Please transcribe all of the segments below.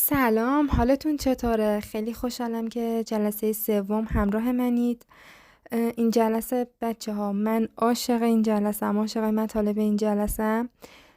سلام، حالتون چطوره؟ خیلی خوشحالم که جلسه سوم همراه منید. این جلسه بچه ها، من عاشق این جلسم، عاشق مطالب این جلسم.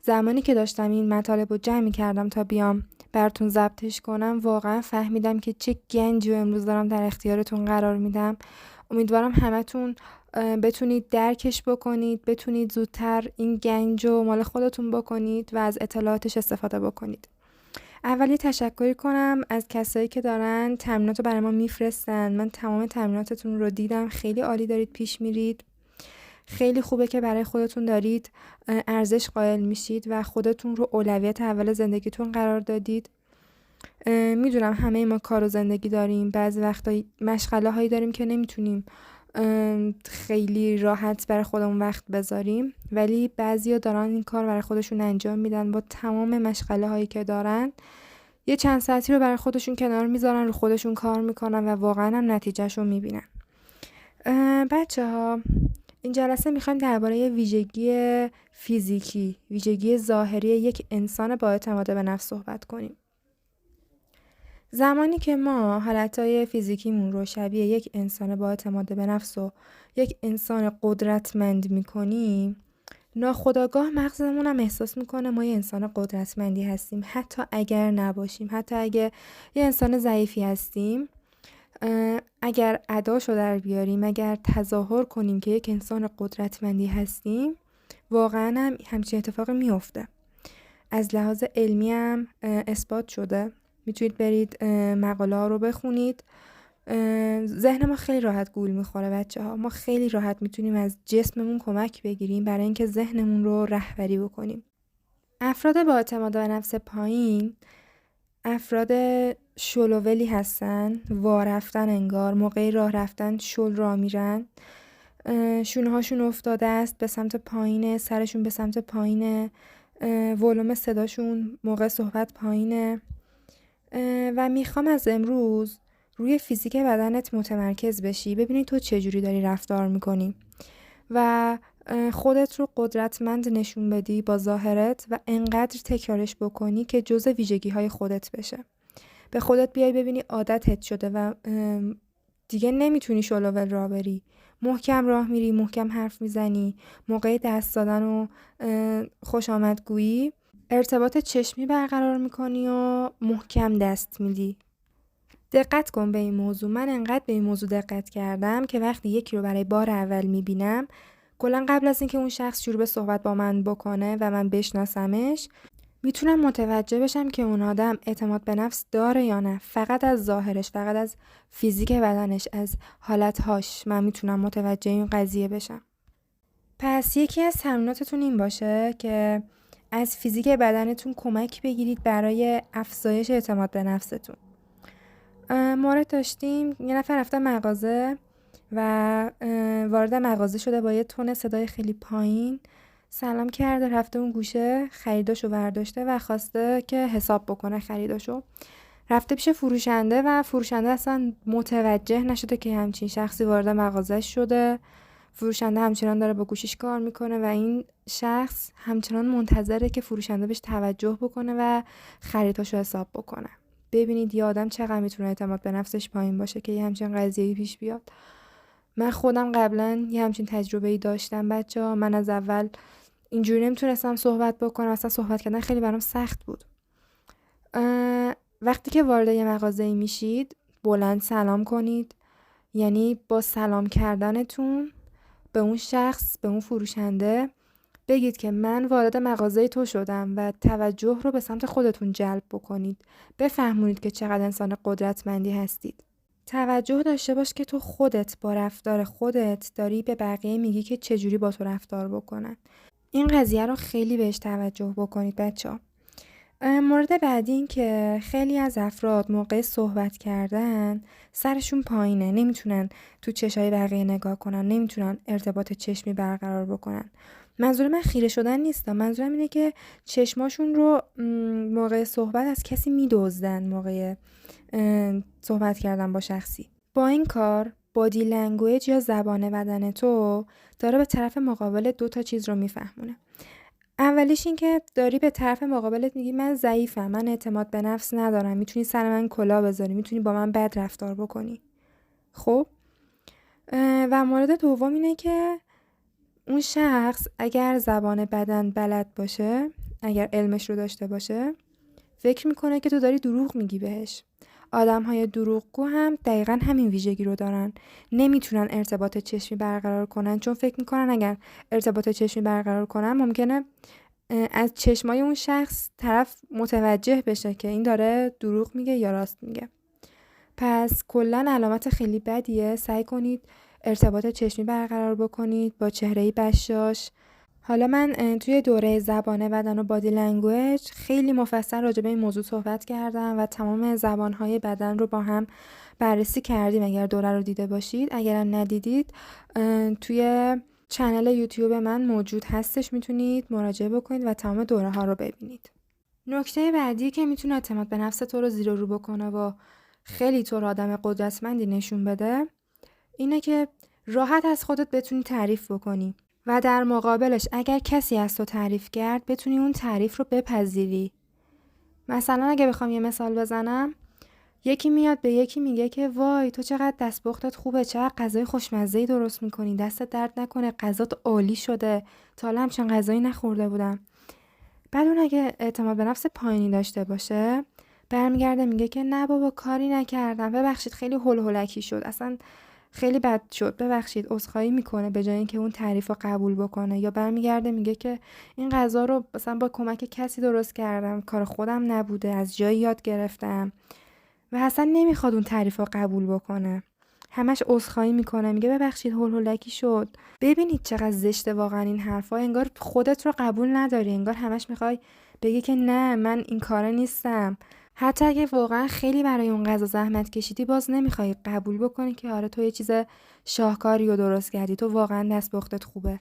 زمانی که داشتم این مطالب رو جمع کردم تا بیام براتون ضبطش کنم، واقعا فهمیدم که چه گنجی رو امروز دارم در اختیارتون قرار میدم. امیدوارم همتون بتونید درکش بکنید، بتونید زودتر این گنج رو مال خودتون بکنید و از اطلاعاتش استفاده بکنید. اولی تشکری کنم از کسایی که دارن تمرینات رو برای ما میفرستن. من تمام تمریناتتون رو دیدم، خیلی عالی دارید پیش میرید. خیلی خوبه که برای خودتون دارید ارزش قائل میشید و خودتون رو اولویت اول زندگیتون قرار دادید. میدونم همه ما کار و زندگی داریم، بعضی وقتا مشغله هایی داریم که نمیتونیم خیلی راحت برای خودمون وقت بذاریم، ولی بعضیا دارن این کار برای خودشون انجام میدن، با تمام مشغله هایی که دارن یه چند ساعتی رو برای خودشون کنار میذارن، رو خودشون کار میکنن و واقعا هم نتیجهش رو میبینن. بچه ها، این جلسه میخوایم درباره ویژگی فیزیکی، ویژگی ظاهری یک انسان با اعتماد به نفس صحبت کنیم. زمانی که ما حالتهای فیزیکیمون رو شبیه یک انسان با اعتماد به نفس و یک انسان قدرتمند میکنیم، ناخودآگاه مغزمون هم احساس میکنه ما یه انسان قدرتمندی هستیم، حتی اگر نباشیم، حتی اگر یه انسان ضعیفی هستیم. اگر اداشو در بیاریم، اگر تظاهر کنیم که یک انسان قدرتمندی هستیم، واقعا هم همچین اتفاقی میفته. از لحاظ علمی هم اثبات شده. میتونید برید مقاله ها رو بخونید. ذهن ما خیلی راحت گول میخوره بچه ها. ما خیلی راحت میتونیم از جسممون کمک بگیریم برای اینکه ذهنمون رو رهبری بکنیم. افراد با اعتماد به نفس پایین افراد شلوولی هستن، وارفتن، انگار موقعی راه رفتن شل را میرن، شونه هاشون افتاده است به سمت پایینه، سرشون به سمت پایینه، ولوم صداشون موقع صحبت پایینه. و میخوام از امروز روی فیزیک بدنت متمرکز بشی، ببینی تو چجوری داری رفتار میکنی و خودت رو قدرتمند نشون بدی با ظاهرت و انقدر تکرارش بکنی که جزء ویژگی های خودت بشه. به خودت بیای ببینی عادتت شده و دیگه نمیتونی شلوول راه بری، محکم راه میری، محکم حرف میزنی، موقع دست دادن و خوش آمدگویی ارتباط چشمی برقرار میکنی و محکم دست میدی. دقت کن به این موضوع. من انقدر به این موضوع دقت کردم که وقتی یکی رو برای بار اول میبینم، کلا قبل از اینکه اون شخص شروع به صحبت با من بکنه و من بشناسمش، میتونم متوجه بشم که اون آدم اعتماد به نفس داره یا نه. فقط از ظاهرش، فقط از فیزیک بدنش، از حالتهاش من میتونم متوجه این قضیه بشم. پس یکی از تمریناتتون این باشه که از فیزیک بدنتون کمک بگیرید برای افزایش اعتماد به نفستون. مورد داشتیم یه نفر رفته مغازه و وارد مغازه شده با یه تون صدای خیلی پایین، سلام کرده، رفته اون گوشه خریداشو برداشته و خواسته که حساب بکنه خریداشو. رفته پیش فروشنده و فروشنده اصلا متوجه نشده که همچین شخصی وارد مغازه شده. فروشنده همچنان داره با گوشیش کار میکنه و این شخص همچنان منتظره که فروشنده بهش توجه بکنه و خریداشو حساب بکنه. ببینید یه آدم چقدر میتونه اعتماد به نفسش پایین باشه که یه همچین قضیه‌ای پیش بیاد. من خودم قبلا یه همچین تجربه‌ای داشتم بچه‌ها. من از اول اینجوری نمیتونستم صحبت بکنم، اصلا صحبت کردن خیلی برام سخت بود. وقتی که وارد یه مغازه‌ای میشید، بلند سلام کنید. یعنی با سلام کردنتون به اون شخص، به اون فروشنده بگید که من وارد مغازه تو شدم و توجه رو به سمت خودتون جلب بکنید. بفهمونید که چقدر انسان قدرتمندی هستید. توجه داشته باش که تو خودت با رفتار خودت داری به بقیه میگی که چجوری با تو رفتار بکنن. این قضیه رو خیلی بهش توجه بکنید بچه‌ها. مورد بعدی این که خیلی از افراد موقع صحبت کردن سرشون پایینه، نمیتونن تو چشای بقیه نگاه کنن، نمیتونن ارتباط چشمی برقرار بکنن. منظور من خیره شدن نیست، منظورم اینه که چشماشون رو موقع صحبت از کسی میدزدن، موقع صحبت کردن با شخصی. با این کار بادی لنگویج یا زبان بدن تو داره به طرف مقابل 2 تا چیز رو میفهمونه. اولیش این که داری به طرف مقابلت میگی من ضعیفم، من اعتماد به نفس ندارم، میتونی سر من کلاه بذاری، میتونی با من بد رفتار بکنی. خب و مورد دوم اینه که اون شخص اگر زبان بدن بلد باشه، اگر علمش رو داشته باشه، فکر میکنه که تو داری دروغ میگی بهش. آدم‌های دروغگو هم دقیقاً همین ویژگی رو دارن. نمیتونن ارتباط چشمی برقرار کنن، چون فکر میکنن اگر ارتباط چشمی برقرار کنن ممکنه از چشمای اون شخص طرف متوجه بشه که این داره دروغ میگه یا راست میگه. پس کلاً علامت خیلی بدیه. سعی کنید ارتباط چشمی برقرار بکنید با چهره‌ای بشاش. حالا من توی دوره زبان بدن و بادی لنگویج خیلی مفصل راجع به این موضوع صحبت کردم و تمام زبانهای بدن رو با هم بررسی کردیم. اگر دوره رو دیده باشید، اگرم ندیدید توی چنل یوتیوب من موجود هستش، میتونید مراجعه بکنید و تمام دوره ها رو ببینید. نکته بعدی که میتونه اعتماد به نفس تو رو زیر و رو بکنه و خیلی تو رو آدم قدرتمندی نشون بده اینه که راحت از خودت بتونی تعریف بکنی و در مقابلش اگر کسی از تو تعریف کرد بتونی اون تعریف رو بپذیری. مثلا اگه بخوام یه مثال بزنم، یکی میاد به یکی میگه که وای تو چقدر دستپختت خوبه، چقدر غذای خوشمزه‌ای درست میکنی، دستت درد نکنه، غذات عالی شده، تا حالا همچین غذایی نخورده بودم. بعد اون اگه اعتماد به نفس پایینی داشته باشه برمیگرده میگه که نه بابا کاری نکردم، ببخشید خیلی هول شد، اصلا خیلی بد شد، ببخشید، عذرخواهی میکنه به جای اینکه اون تعریف رو قبول بکنه. یا برمیگرده میگه که این غذا رو مثلا با کمک کسی درست کردم، کار خودم نبوده، از جایی یاد گرفتم و اصلا نمیخواد اون تعریف رو قبول بکنه. همش عذرخواهی میکنه، میگه ببخشید هولکی شد. ببینید چقدر زشته واقعا این حرفا. انگار خودت رو قبول نداری، انگار همش میخوای بگی که نه من این کاره نیستم. حتی اگه واقعا خیلی برای اون غذا زحمت کشیدی باز نمیخوای قبول بکنی که آره تو یه چیز شاهکاری رو درست کردی، تو واقعا دستپختت خوبه.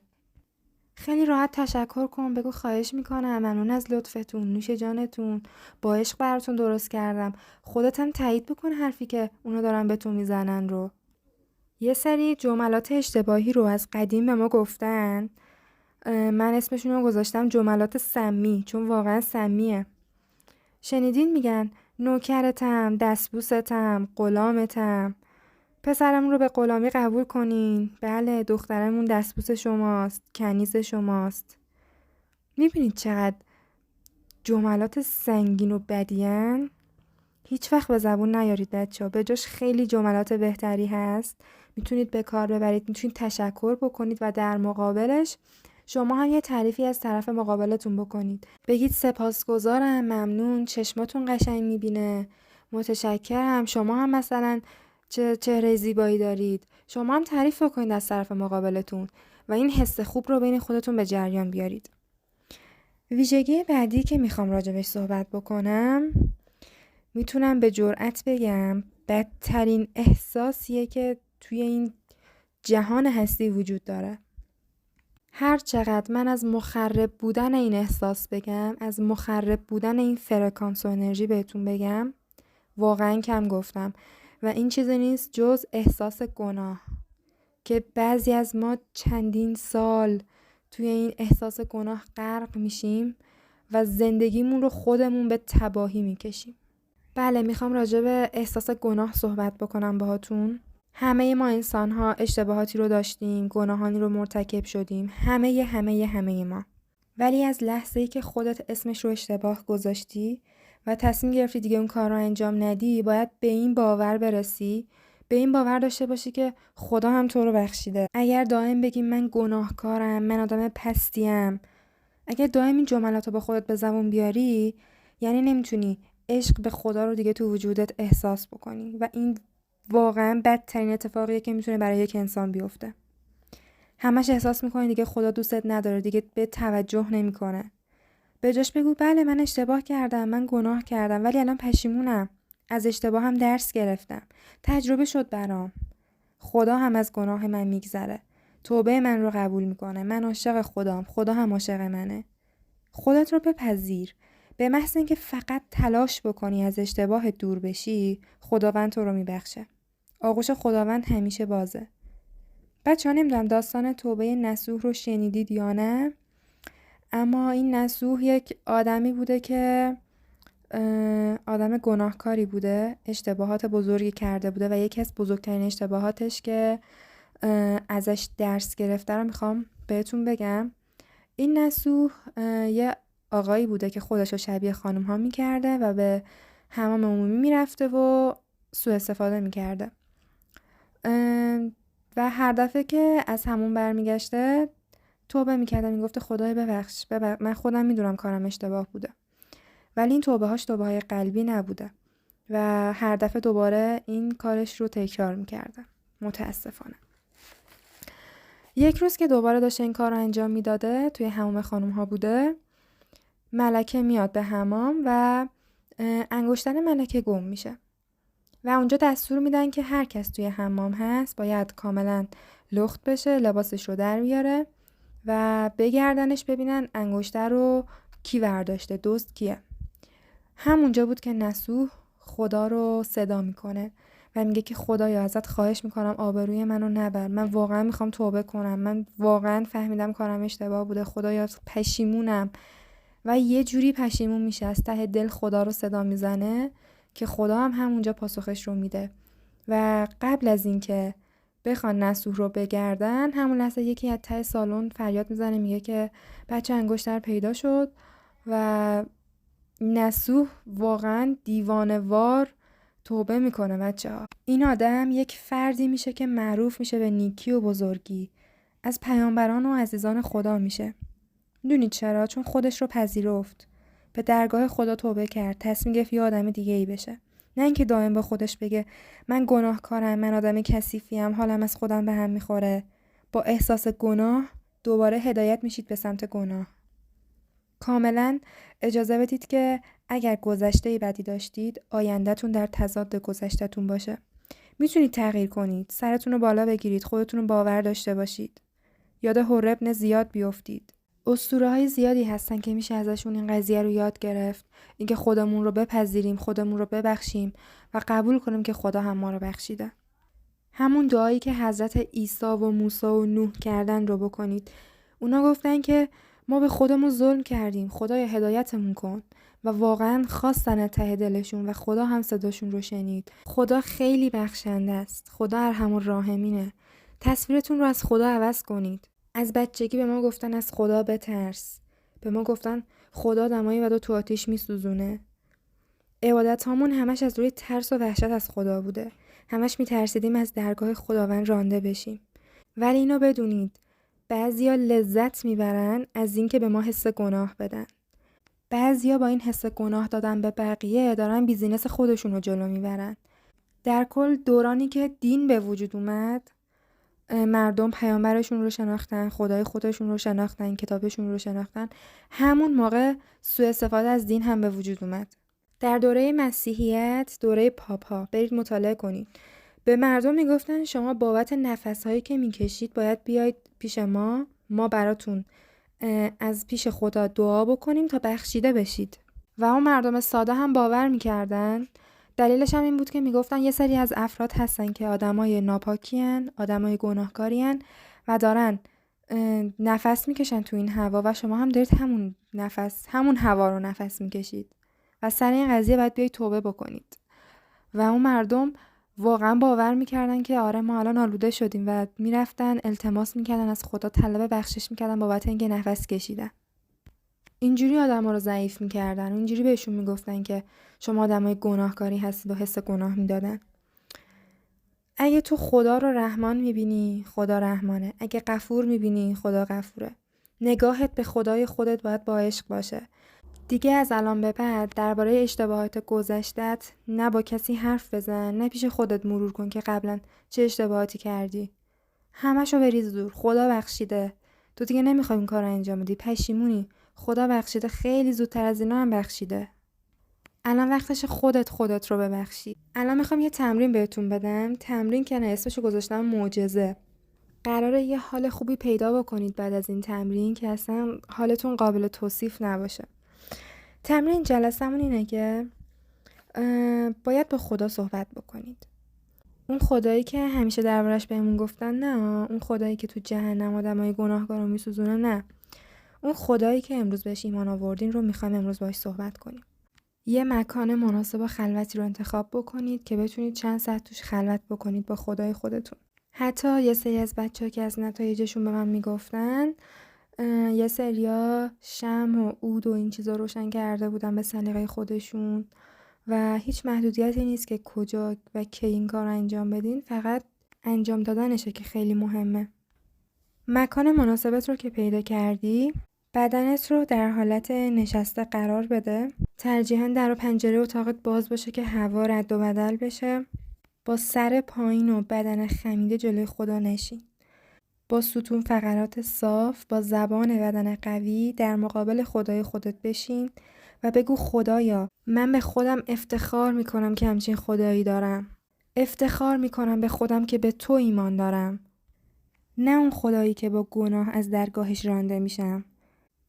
خیلی راحت تشکر کن، بگو خواهش میکنم، ممنون از لطفتون، نوش جانتون، با عشق براتون درست کردم. خودت هم تایید بکن حرفی که اونا دارن به تو میزنن رو. یه سری جملات اشتباهی رو از قدیم به ما گفتن، من اسمشون رو گذاشتم جملات سمی، چون واقعا سمیه. شنیدین میگن نوکرتم، دستبوستم، غلامتم، پسرمون رو به غلامی قبول کنین، بله دخترمون دستبوس شماست، کنیز شماست. میبینید چقدر جملات سنگین و بدیان؟ هیچ وقت به زبون نیارید بچه‌ها، به جاش خیلی جملات بهتری هست میتونید به کار ببرید. میتونید تشکر بکنید و در مقابلش شما هم یه تعریفی از طرف مقابلتون بکنید، بگید سپاسگزارم، ممنون، چشماتون قشنگ میبینه، متشکرم، شما هم مثلا چه چهره زیبایی دارید. شما هم تعریف بکنید از طرف مقابلتون و این حس خوب رو بین خودتون به جریان بیارید. ویژگی بعدی که میخوام راجبش صحبت بکنم، میتونم به جرئت بگم بدترین احساسیه که توی این جهان هستی وجود داره. هر چقدر من از مخرب بودن این احساس بگم، از مخرب بودن این فرکانس و انرژی بهتون بگم، واقعا کم گفتم. و این چیزی نیست جز احساس گناه که بعضی از ما چندین سال توی این احساس گناه غرق میشیم و زندگیمون رو خودمون به تباهی میکشیم. بله میخوام راجع به احساس گناه صحبت بکنم باهاتون. همه ما انسان ها اشتباهاتی رو داشتیم، گناهانی رو مرتکب شدیم، همه ما. ولی از لحظه‌ای که خودت اسمش رو اشتباه گذاشتی و تصمیم گرفتی دیگه اون کار رو انجام ندی، باید به این باور برسی، به این باور داشته باشی که خدا هم تو رو بخشیده. اگر دائم بگی من گناهکارم، من آدم پستیم، اگر دائم این جملات رو با خودت به زبون بیاری، یعنی نمیتونی عشق به خدا رو دیگه تو وجودت احساس بکنی و این واقعا بدترین اتفاقیه که میتونه برای یک انسان بیفته. همش احساس میکنی دیگه خدا دوستت نداره، دیگه به توجه نمیکنه. به جاش بگو بله من اشتباه کردم، من گناه کردم، ولی الان پشیمونم، از اشتباهم درس گرفتم، تجربه شد برام، خدا هم از گناه من میگذره، توبه من رو قبول میکنه، من عاشق خدام، خدا هم عاشق منه. خودت رو بپذیر. به محض اینکه فقط تلاش بکنی از اشتباه دور بشی، خداوند تو رو میبخشه. آغوش خداوند همیشه بازه. بچه‌ها نمیدونم داستان توبه نصوح رو شنیدید یا نه، اما این نسوح یک آدمی بوده که آدم گناهکاری بوده، اشتباهات بزرگی کرده بوده و یکی از بزرگترین اشتباهاتش که ازش درس گرفته رو میخوام بهتون بگم. این نسوح یه آقایی بوده که خودش رو شبیه خانم ها میکرده و به حمام عمومی میرفته و سوء استفاده میکرده و هر دفعه که از همون برمیگشته توبه میکرده، میگفته خدای ببخش من خودم میدونم کارم اشتباه بوده، ولی این توبه های قلبی نبوده و هر دفعه دوباره این کارش رو تکرار میکرده. متاسفانه یک روز که دوباره داشته این کار رو انجام میداده، توی حمام خانم ها بوده، ملکه میاد به حمام و انگشتر ملکه گم میشه و اونجا دستور میدن که هر کس توی حمام هست باید کاملا لخت بشه، لباسش رو در بیاره و بگردنش ببینن انگشتر رو کی برداشته، دزد کیه. همونجا بود که نسوح خدا رو صدا میکنه و میگه که خدایا ازت خواهش میکنم آبروی منو نبر، من واقعا میخوام توبه کنم، من واقعا فهمیدم کارم اشتباه بوده، خدایا پشیمونم. و یه جوری پشیمون میشه، از ته دل خدا رو صدا میزنه که خدا هم همونجا پاسخش رو میده. و قبل از اینکه بخوان نسوح رو بگردن، همون لحظه یکی از ته سالن فریاد میزنه، میگه که بچه انگشتر پیدا شد و نسوح واقعا دیوانه‌وار توبه میکنه. بچه‌ها این آدم یک فردی میشه که معروف میشه به نیکی و بزرگی، از پیامبران و عزیزان خدا میشه. دونید چرا؟ چون خودش رو پذیرفت، به درگاه خدا توبه کرد، تصمیم گرفت یه آدم دیگه ای بشه. نه اینکه دائم با خودش بگه من گناهکارم، من آدم کثیفیم، حالم از خودم به هم میخوره. با احساس گناه دوباره هدایت میشید به سمت گناه. کاملا اجازه بدید که اگر گذشته بدی داشتید، آیندهتون در تضاد گذشته‌تون باشه. میتونید تغییر کنید، سرتون رو بالا بگیرید، خودتون رو باور داشته باشید. یاد حره بن زیاد بیافتید. اسطوره‌های زیادی هستن که میشه ازشون این قضیه رو یاد گرفت، اینکه خودمون رو بپذیریم، خودمون رو ببخشیم و قبول کنیم که خدا هم ما رو بخشیده. همون دعایی که حضرت عیسی و موسی و نوح کردن رو بکنید. اونا گفتن که ما به خودمون ظلم کردیم، خدایا هدایتمون کن، و واقعا خواستن ته دلشون و خدا هم صداشون رو شنید. خدا خیلی بخشنده است، خدا ارحم الراحمینه. تصویرتون رو از خدا عوض کنید. از بچگی به ما گفتن از خدا بترس، به ما گفتن خدا دمای بدو تو آتیش میسوزونه. عبادت هامون همش از روی ترس و وحشت از خدا بوده، همش میترسیدیم از درگاه خداوند رانده بشیم. ولی اینو بدونید، بعضیا لذت میبرن از اینکه به ما حس گناه بدن. بعضیا با این حس گناه دادن به بقیه دارن بیزینس خودشون رو جلو میبرن. در کل دورانی که دین به وجود اومد، مردم پیامبرشون رو شناختن، خدای خودشون رو شناختن، کتابشون رو شناختن، همون موقع سوء استفاده از دین هم به وجود اومد. در دوره مسیحیت، دوره پاپا، برید مطالعه کنید، به مردم میگفتن شما بابت نفسهایی که میکشید باید بیاید پیش ما براتون از پیش خدا دعا بکنیم تا بخشیده بشید. و اون مردم ساده هم باور میکردن. دلیلش هم این بود که میگفتن یه سری از افراد هستن که آدمای ناپاکین، آدمای گناهکارین و دارن نفس میکشن تو این هوا و شما هم دارید همون هوا رو نفس میکشید و سر این قضیه باید بیاید توبه بکنید. و اون مردم واقعا باور میکردن که آره ما الان آلوده شدیم و میرفتن التماس میکردن از خدا، طلب بخشش میکردن بابت اینکه نفس کشیدن. اینجوری آدم‌ها رو ضعیف می‌کردن، اینجوری بهشون میگفتن که شما آدمای گناهکاری هستید و حس گناه میدادن. اگه تو خدا رو رحمان میبینی، خدا رحمانه. اگه غفور میبینی، خدا غفوره. نگاهت به خدای خودت باید با عشق باشه. دیگه از الان به بعد درباره اشتباهات گذشتت نه با کسی حرف بزن، نه پیش خودت مرور کن که قبلا چه اشتباهاتی کردی. همشو بریز دور. خدا بخشیده. تو دیگه نمیخوای این کار رو انجام بدی، پشیمونی. خدا بخشیده، خیلی زودتر از اینا هم بخشیده. الان وقتش خودت رو ببخشی. الان میخوام یه تمرین بهتون بدم، تمرین که اسمشو گذاشتم معجزه. قراره یه حال خوبی پیدا بکنید بعد از این تمرین که اصلا حالتون قابل توصیف نباشه. تمرین جلسمون اینه که باید با خدا صحبت بکنید. اون خدایی که همیشه دربارش بهمون گفتن نه، اون خدایی که تو جهنم آدمای گناهکارو میسوزونه نه. اون خدایی که امروز بهش ایمان آوردین رو میخوایم امروز باهاش صحبت کنیم. یه مکان مناسب و خلوتی رو انتخاب بکنید که بتونید چند ساعت توش خلوت بکنید با خدای خودتون. حتی یه سری از بچه‌ها که از نتایجشون به من میگفتن، یه سریا شمع و عود و این چیزا روشن کرده بودن به سلیقه خودشون و هیچ محدودیتی نیست که کجا و کی این کار رو انجام بدین، فقط انجام دادنشه که خیلی مهمه. مکان مناسبت رو که پیدا کردی، بدنت رو در حالت نشسته قرار بده. ترجیحاً در و پنجره اتاقت باز باشه که هوا رد و بدل بشه. با سر پایین و بدن خمیده جلوی خدا نشین. با ستون فقرات صاف، با زبان بدن قوی در مقابل خدای خودت بشین و بگو خدایا من به خودم افتخار میکنم که همچین خدایی دارم. افتخار میکنم به خودم که به تو ایمان دارم. نه اون خدایی که با گناه از درگاهش رانده میشم.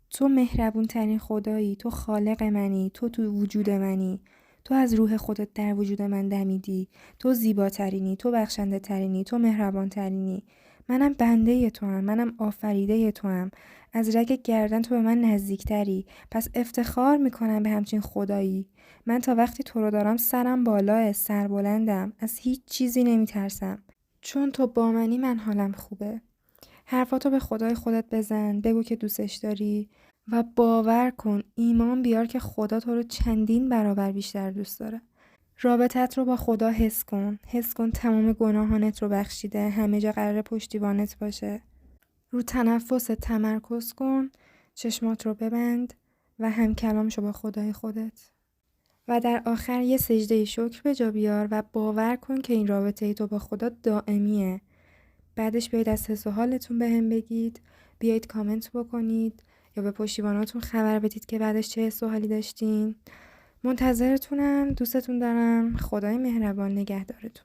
تو مهربون ترین خدایی، تو خالق منی، تو وجود منی، تو از روح خودت در وجود من دمیدی، تو زیباترینی، تو بخشنده ترینی، تو مهربان ترینی. منم بنده تو هم، منم آفریده تو هم. از رگ گردن تو به من نزدیکتری، پس افتخار میکنم به همچین خدایی. من تا وقتی تو رو دارم سرم بالاه، سربلندم، از هیچ چیزی نمیترسم. چون تو با منی من حالم خوبه. حرفاتو به خدای خودت بزن، بگو که دوستش داری و باور کن، ایمان بیار که خدا تو رو چندین برابر بیشتر دوست داره. رابطت رو با خدا حس کن تمام گناهانت رو بخشیده، همه جا قراره پشتیبانت باشه. رو تنفست تمرکز کن، چشمات رو ببند و هم کلام شو با خدای خودت. و در آخر یه سجده شکر به جا بیار و باور کن که این رابطه ای تو با خدا دائمیه. بعدش بیایید از حس و حالتون بهم بگید، بیایید کامنت بکنید یا به پشتیباناتون خبر بدید که بعدش چه حس و حالی داشتین. منتظرتونم، دوستتون دارم. خدای مهربان نگهدارتون.